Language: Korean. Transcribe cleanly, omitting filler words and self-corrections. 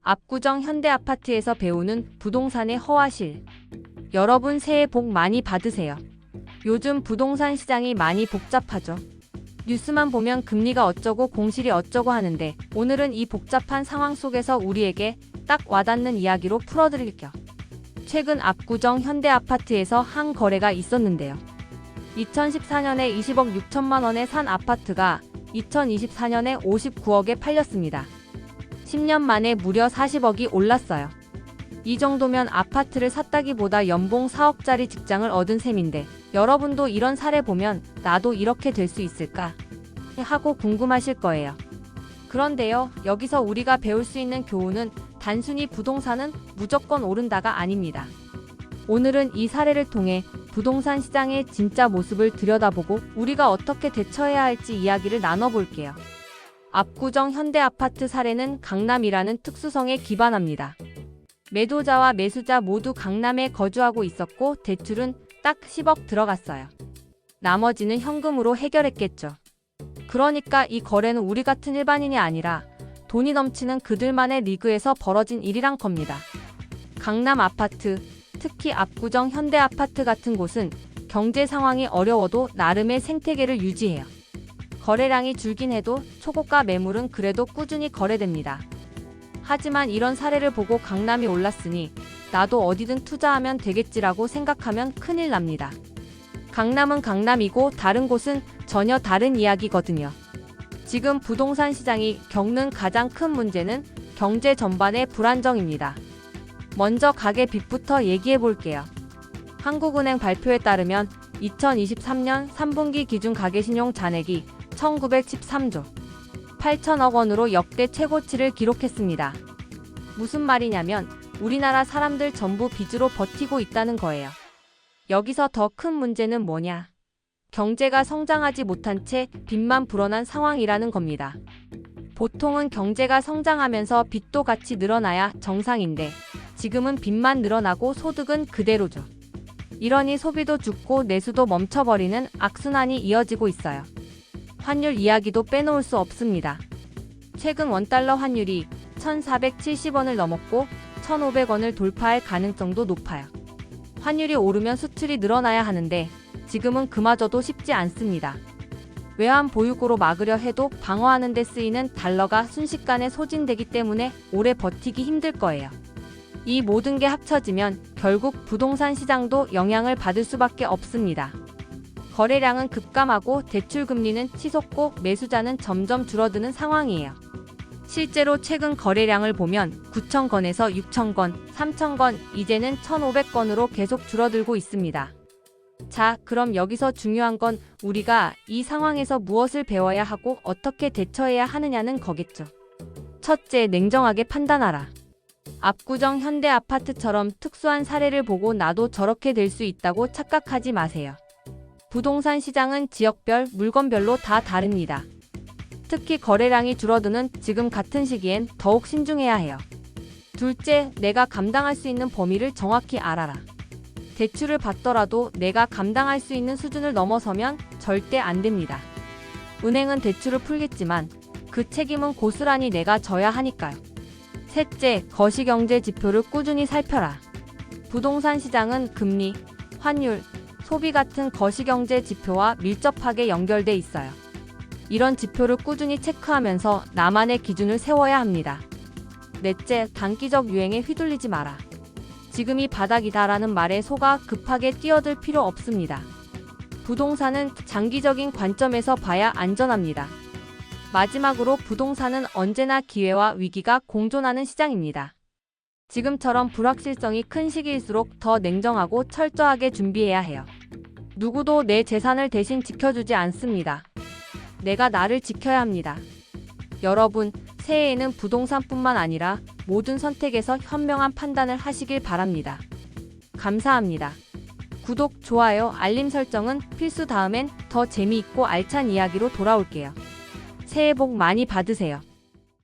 압구정 현대아파트에서 배우는 부동산의 허와실. 여러분 새해 복 많이 받으세요. 요즘 부동산 시장이 많이 복잡하죠. 뉴스만 보면 금리가 어쩌고 공실이 어쩌고 하는데 오늘은 이 복잡한 상황 속에서 우리에게 딱 와닿는 이야기로 풀어드릴게요. 최근 압구정 현대아파트에서 한 거래가 있었는데요. 2014년에 20억 6천만 원에 산 아파트가 2024년에 59억에 팔렸습니다. 10년 만에 무려 40억이 올랐어요. 이 정도면 아파트를 샀다기보다 연봉 4억짜리 직장을 얻은 셈인데 여러분도 이런 사례 보면 나도 이렇게 될 수 있을까? 하고 궁금하실 거예요. 그런데요, 여기서 우리가 배울 수 있는 교훈은 단순히 부동산은 무조건 오른다가 아닙니다. 오늘은 이 사례를 통해 부동산 시장의 진짜 모습을 들여다보고 우리가 어떻게 대처해야 할지 이야기를 나눠볼게요. 압구정 현대아파트 사례는 강남이라는 특수성에 기반합니다. 매도자와 매수자 모두 강남에 거주하고 있었고 대출은 딱 10억 들어갔어요. 나머지는 현금으로 해결했겠죠. 그러니까 이 거래는 우리 같은 일반인이 아니라 돈이 넘치는 그들만의 리그에서 벌어진 일이란 겁니다. 강남 아파트, 특히 압구정 현대아파트 같은 곳은 경제 상황이 어려워도 나름의 생태계를 유지해요. 거래량이 줄긴 해도 초고가 매물은 그래도 꾸준히 거래됩니다. 하지만 이런 사례를 보고 강남이 올랐으니 나도 어디든 투자하면 되겠지라고 생각하면 큰일 납니다. 강남은 강남이고 다른 곳은 전혀 다른 이야기거든요. 지금 부동산 시장이 겪는 가장 큰 문제는 경제 전반의 불안정입니다. 먼저 가계빚부터 얘기해 볼게요. 한국은행 발표에 따르면 2023년 3분기 기준 가계신용 잔액이 1913조 8천억 원으로 역대 최고치를 기록했습니다. 무슨 말이냐면 우리나라 사람들 전부 빚으로 버티고 있다는 거예요. 여기서 더 큰 문제는 뭐냐? 경제가 성장하지 못한 채 빚만 불어난 상황이라는 겁니다. 보통은 경제가 성장하면서 빚도 같이 늘어나야 정상인데 지금은 빚만 늘어나고 소득은 그대로죠. 이러니 소비도 죽고 내수도 멈춰버리는 악순환이 이어지고 있어요. 환율 이야기도 빼놓을 수 없습니다. 최근 원달러 환율이 1,470원을 넘었고 1,500원을 돌파할 가능성도 높아요. 환율이 오르면 수출이 늘어나야 하는데 지금은 그마저도 쉽지 않습니다. 외환 보유고로 막으려 해도 방어하는 데 쓰이는 달러가 순식간에 소진되기 때문에 오래 버티기 힘들 거예요. 이 모든 게 합쳐지면 결국 부동산 시장도 영향을 받을 수밖에 없습니다. 거래량은 급감하고 대출 금리는 치솟고 매수자는 점점 줄어드는 상황이에요. 실제로 최근 거래량을 보면 9,000건에서 6,000건, 3,000건, 이제는 1,500건으로 계속 줄어들고 있습니다. 자, 그럼 여기서 중요한 건 우리가 이 상황에서 무엇을 배워야 하고 어떻게 대처해야 하느냐는 거겠죠. 첫째, 냉정하게 판단하라. 압구정 현대아파트처럼 특수한 사례를 보고 나도 저렇게 될 수 있다고 착각하지 마세요. 부동산 시장은 지역별, 물건별로 다 다릅니다. 특히 거래량이 줄어드는 지금 같은 시기엔 더욱 신중해야 해요. 둘째, 내가 감당할 수 있는 범위를 정확히 알아라. 대출을 받더라도 내가 감당할 수 있는 수준을 넘어서면 절대 안 됩니다. 은행은 대출을 풀겠지만 그 책임은 고스란히 내가 져야 하니까요. 셋째, 거시경제 지표를 꾸준히 살펴라. 부동산 시장은 금리, 환율, 소비 같은 거시경제 지표와 밀접하게 연결돼 있어요. 이런 지표를 꾸준히 체크하면서 나만의 기준을 세워야 합니다. 넷째, 단기적 유행에 휘둘리지 마라. 지금이 바닥이다라는 말에 속아 급하게 뛰어들 필요 없습니다. 부동산은 장기적인 관점에서 봐야 안전합니다. 마지막으로 부동산은 언제나 기회와 위기가 공존하는 시장입니다. 지금처럼 불확실성이 큰 시기일수록 더 냉정하고 철저하게 준비해야 해요. 누구도 내 재산을 대신 지켜주지 않습니다. 내가 나를 지켜야 합니다. 여러분, 새해에는 부동산뿐만 아니라 모든 선택에서 현명한 판단을 하시길 바랍니다. 감사합니다. 구독, 좋아요, 알림 설정은 필수. 다음엔 더 재미있고 알찬 이야기로 돌아올게요. 새해 복 많이 받으세요.